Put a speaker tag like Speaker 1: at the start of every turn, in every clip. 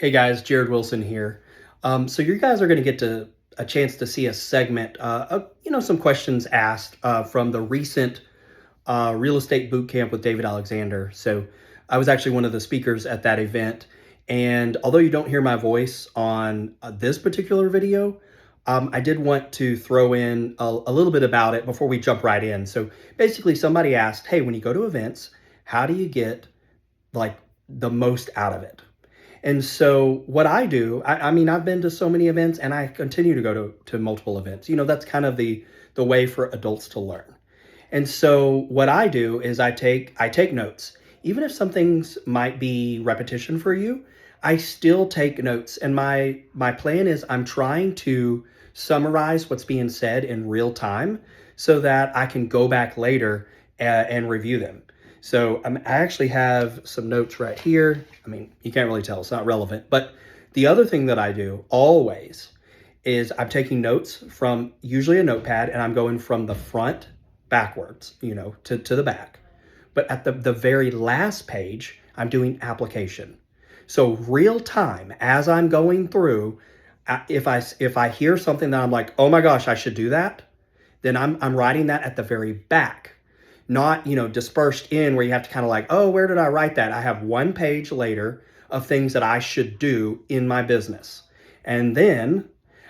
Speaker 1: Hey guys, Jared Wilson here. So you guys are going to get a chance to see a segment of some questions asked from the recent real estate boot camp with David Alexander. So I was actually one of the speakers at that event, and although you don't hear my voice on this particular video, I did want to throw in a little bit about it before we jump right in. So basically, somebody asked, "Hey, when you go to events, how do you get like the most out of it?" And so what I do, I mean, I've been to so many events and I continue to go to multiple events. That's kind of the way for adults to learn. And so what I do is I take notes. Even if some things might be repetition for you, I still take notes. And my plan is I'm trying to summarize what's being said in real time so that I can go back later and review them. So I actually have some notes right here. I mean, you can't really tell, it's not relevant. But the other thing that I do always is I'm taking notes from usually a notepad and I'm going from the front backwards, to the back. But at the very last page, I'm doing application. So real time, as I'm going through, if I hear something that I'm like, oh my gosh, I should do that, then I'm writing that at the very back, not dispersed in where you have to kind of like, oh, where did I write that? I have one page later of things that I should do in my business. And then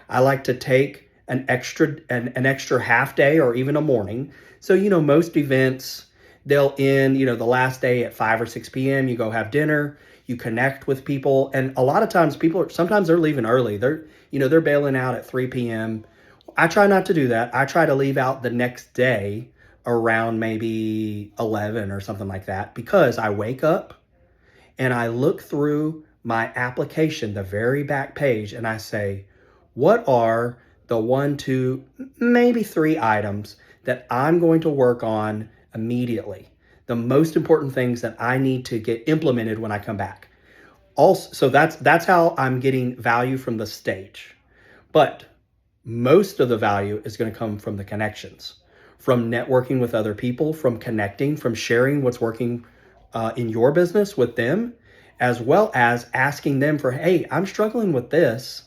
Speaker 1: I like to take an extra half day or even a morning. So most events, they'll end the last day at 5 or 6 p.m. You go have dinner, you connect with people, and a lot of times sometimes they're leaving early. They're bailing out at 3 p.m. I try not to do that. I try to leave out the next day around maybe 11 or something like that, because I wake up and I look through my application, the very back page, and I say, what are the 1, 2, maybe 3 items that I'm going to work on immediately? The most important things that I need to get implemented when I come back. Also, so that's how I'm getting value from the stage. But most of the value is going to come from the connections, from networking with other people, from connecting, from sharing what's working in your business with them, as well as asking them for, hey, I'm struggling with this.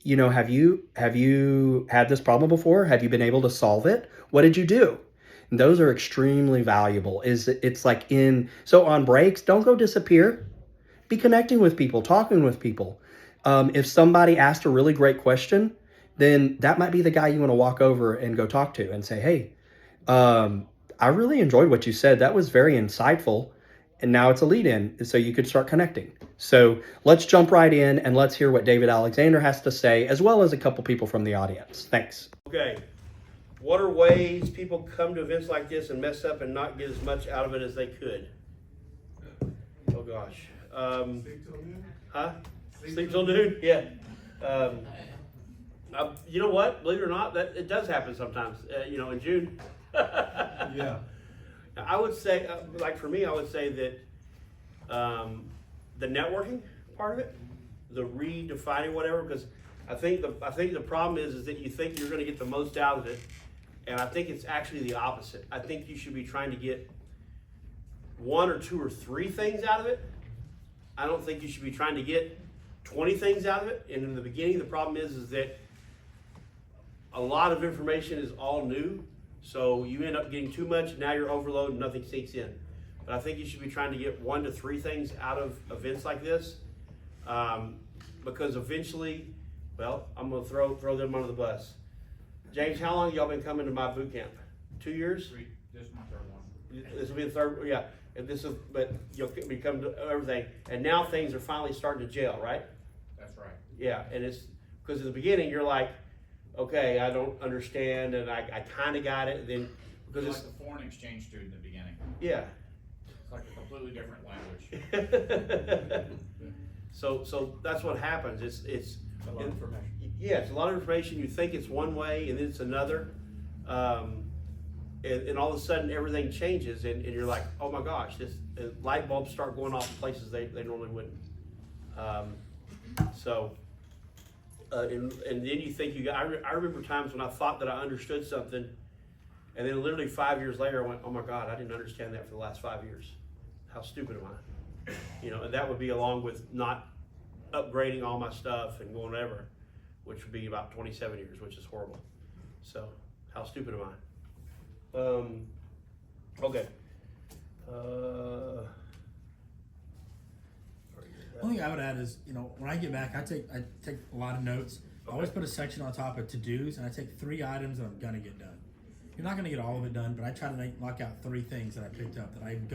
Speaker 1: Have you had this problem before? Have you been able to solve it? What did you do? And those are extremely valuable. It's like so on breaks, don't go disappear. Be connecting with people, talking with people. If somebody asked a really great question, then that might be the guy you want to walk over and go talk to and say, hey, I really enjoyed what you said. That was very insightful. And now it's a lead in, so you could start connecting. So let's jump right in and let's hear what David Alexander has to say, as well as a couple people from the audience. Thanks.
Speaker 2: Okay. What are ways people come to events like this and mess up and not get as much out of it as they could? Oh gosh. Sleep till noon? Yeah. You know what? Believe it or not, that it does happen sometimes. In June.
Speaker 3: Yeah.
Speaker 2: I would say, like for me, I would say that the networking part of it, the redefining whatever, because I think the problem is that you think you're going to get the most out of it, and I think it's actually the opposite. I think you should be trying to get 1 or 2 or 3 things out of it. I don't think you should be trying to get 20 things out of it. And in the beginning, the problem is that a lot of information is all new. So you end up getting too much, now you're overloaded and nothing sinks in. But I think you should be trying to get 1 to 3 things out of events like this. Because eventually, well, I'm gonna throw them under the bus. James, how long have y'all been coming to my boot camp? 2 years?
Speaker 3: 3. This is my 3rd one.
Speaker 2: This will be the 3rd, yeah. And but you'll become to everything. And now things are finally starting to gel, right?
Speaker 3: That's right.
Speaker 2: Yeah, and it's because in the beginning you're like, okay, I don't understand, and I kind of got it. Then because
Speaker 3: You're
Speaker 2: it's
Speaker 3: like a foreign exchange student in the beginning.
Speaker 2: yeah,
Speaker 3: It's like a completely different language.
Speaker 2: so that's what happens. It's
Speaker 3: A lot of information.
Speaker 2: Yeah, it's a lot of information. You think it's one way, and then it's another, and all of a sudden everything changes, and you're like, oh my gosh, this light bulbs start going off in places they normally wouldn't. And then you think I remember times when I thought that I understood something, and then literally 5 years later I went, oh my God, I didn't understand that for the last 5 years. How stupid am I? And that would be along with not upgrading all my stuff and going ever, which would be about 27 years, which is horrible. So, how stupid am I? Okay.
Speaker 4: Only thing I would add is, when I get back, I take a lot of notes. I always put a section on top of to-dos, and I take 3 items that I'm gonna get done. You're not gonna get all of it done, but I try to knock out 3 things that I picked up that I go